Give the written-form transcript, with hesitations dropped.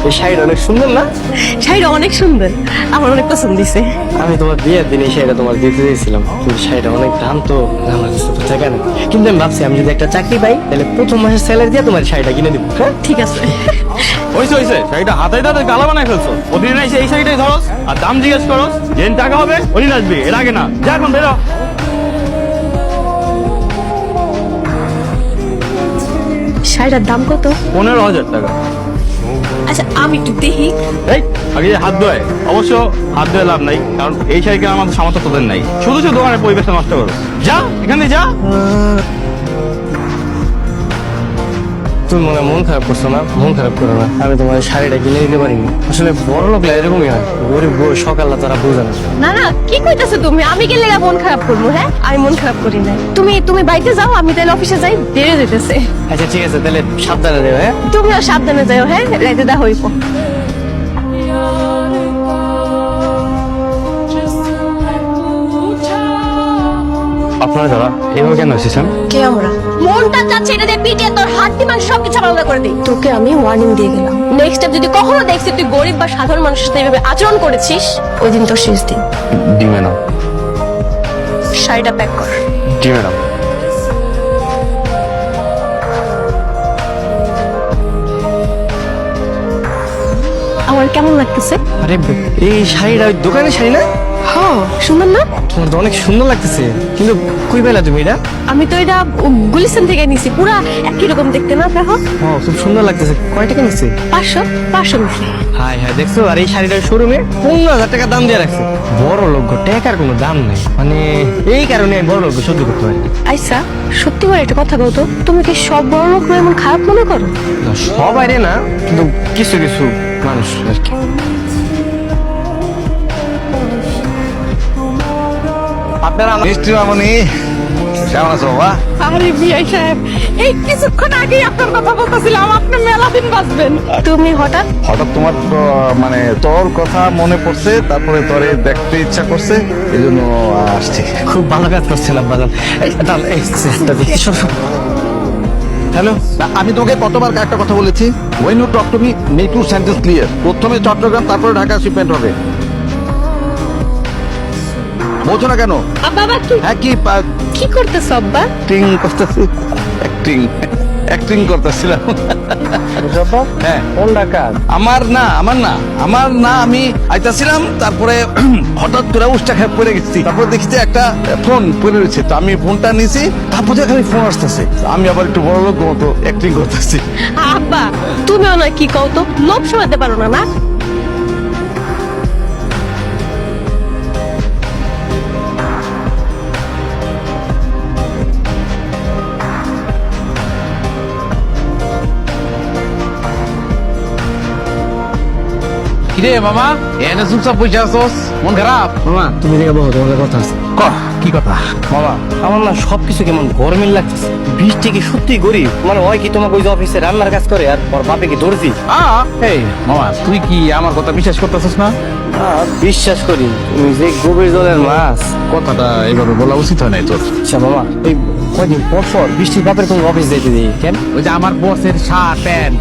এই শাড়িটা অনেক সুন্দর না? শাড়িটা অনেক সুন্দর, আমার অনেক পছন্দ হয়েছে। আমি তোমার বিয়ের দিন এই শাড়িটা তোমার দিতে দিয়েছিলাম, কিন্তু শাড়িটা অনেক দাম তো আমার কাছে তো টাকা নেই। কিন্তু আমি ভাবছি আমি যদি একটা চাকরি পাই তাহলে প্রথম মাসের স্যালারি দিয়ে তোমার শাড়িটা কিনে দিব। হ্যাঁ ঠিক আছে। হয়েছে শাড়িটা হাতাই দাঁড়াতে গালা বানায় ফেলছো। প্রতিদিন এসে এই শাড়িটাই ধরস আর দাম জিজ্ঞেস করস, যেদিন টাকা হবে ওদিন আসবি, এর আগে না। যা এখন বেরো। শাড়িটার দাম কত? 15,000 টাকা। আচ্ছা আমি একটু দেখি। এই আগে যে হাত ধোয়, অবশ্য হাত ধোয় লাভ নাই, কারণ এই শাড়ি কেনার আমাদের সামর্থ্য তোদের নাই। শুধু শুধু দোকানের পরিবেশটা নষ্ট করো। যা এখানে যা। তুমি মনে হয় মন খারাপ করছো না? মন খারাপ করো না, আমি তোমার শাড়িটা কিনে দিতে পারিনি। আসলে বড় লোকরা এরকমই হয়, গরিব সকালে তারা বোঝে না। না না, কি কইতাছো তুমি? আমি গেলে মন খারাপ করবো? হ্যাঁ আমি মন খারাপ করি না। তুমি বাড়িতে যাও, আমি তাহলে অফিসে যাই, দেরি যেতেছে। আচ্ছা ঠিক আছে, তাহলে সাবধানে দেবে। হ্যাঁ তুমিও সাবধানে যাও। হ্যাঁ রাইতে দা হইব। আপনারা যারা এইভাবে কেন এসেছেন? কে আমরা? মনটা চাচ্ছে এটা দিয়ে পিটিয়ে তোর হাড্ডি মাংস সবকিছু আলাদা করে দিই। তোকে আমি ওয়ার্নিং দিয়ে গেলাম, নেক্সট টাইম যদি কখনো দেখছি তুই গরিব বা সাধারণ মানুষের সাথে এভাবে আচরণ করেছিস, ওই দিন তোর শেষ দিন। জি ম্যাডাম। শাড়িটা প্যাক কর। জি ম্যাডাম। আমার কেমন লাগতেছে? আরে এই শাড়িটা ওই দোকানের শাড়ি না? হ্যাঁ সুন্দর না? তোমার তো অনেক সুন্দর লাগতেছে, কিন্তু কই পেলা তুমি এটা? আমি তো এটা গুলিস্তান থেকে নিছি, পুরা একই রকম দেখতে না? দেখো ও খুব সুন্দর লাগতেছে। কয় টাকা নিচ্ছে? 500 নিছি। হাই হাই, দেখছো? আর এই শাড়িটার শোরুমে 15,000 টাকা দাম দিয়ে রাখছে। বড় লোক টাকার কোনো দাম নাই, মানে এই কারণে আমি বড় লোক সহ্য করতে পারি না। আচ্ছা সত্যি করে একটা কথা বলতো, তুমি কি সব বড় লোক এমন খারাপ মনে করো? না, সবাই রে না, কিন্তু কিছু কিছু মানুষ আর কি। আপনারা মিষ্টি মামনি, কেমন আছো বাবা? আরে বিআই সাহেব, এই কিছুক্ষণ আগেই আপনার কথা বলতেছিলাম, আপনি মেলা দিন বাঁচবেন। তুমি হঠাৎ? হঠাৎ তোমার মানে তোর কথা মনে পড়ছে, তারপরে তোরে দেখতে ইচ্ছা করছে, এই জন্য আসছি। খুব ভালো কাজ করছিলাম বাজান। হ্যালো, আমি তোমাকে কতবার একটা কথা বলেছি, when you talk to me make your sentence clear. প্রথমে চট্টগ্রাম, তারপরে ঢাকা শিপমেন্ট হবে। বলছো না কেন? বাবা কি হ্যাঁ কি করতেছ আব্বা? অ্যাক্টিং করতেছি, অ্যাক্টিং করতেছিলাম। হ্যাঁ কোন ডাকাত? আমার না আমি আইতাছিলাম, তারপরে হঠাৎ করে উষ্টা খেয়ে পড়ে গেছি। তারপরে দেখছি একটা ফোন পড়ে রয়েছে, তো আমি ফোনটা নিছি, তারপরে খালি ফোন আসতেছে। আমি আবার একটু বড় লোক মতো অ্যাক্টিং করতেছি। আব্বা তুমিও না কি কও তো, লোভ সামলাতে পারো না? না কিরে মামা, এনে চুপচাপ পয়সা আছোস, মন খারাপ? মামা তুমি দেখে বহু, তোমাদের কথা আছে। কি কথা? মামা আমার না সবকিছু কেমন গরমিল লাগতেছে। বৃষ্টি কি সত্যি গরিব? মানে ওই কি তোমাকে ওই যে অফিসে রান্নার কাজ করে আর ওর বাপে কি দর্জি? এই মামা, তুই কি আমার কথা বিশ্বাস করতেছিস না? বিশ্বাস করি, তুমি যে গভীর জলের মাছ। কথাটা এইভাবে বলা উচিত হয় নাই তোর। আচ্ছা মামা, এই কয়দিন পর পর বৃষ্টির বাপের তুমি অফিস যেতে দিই কেন? ওই যে আমার বসের শার্ট প্যান্ট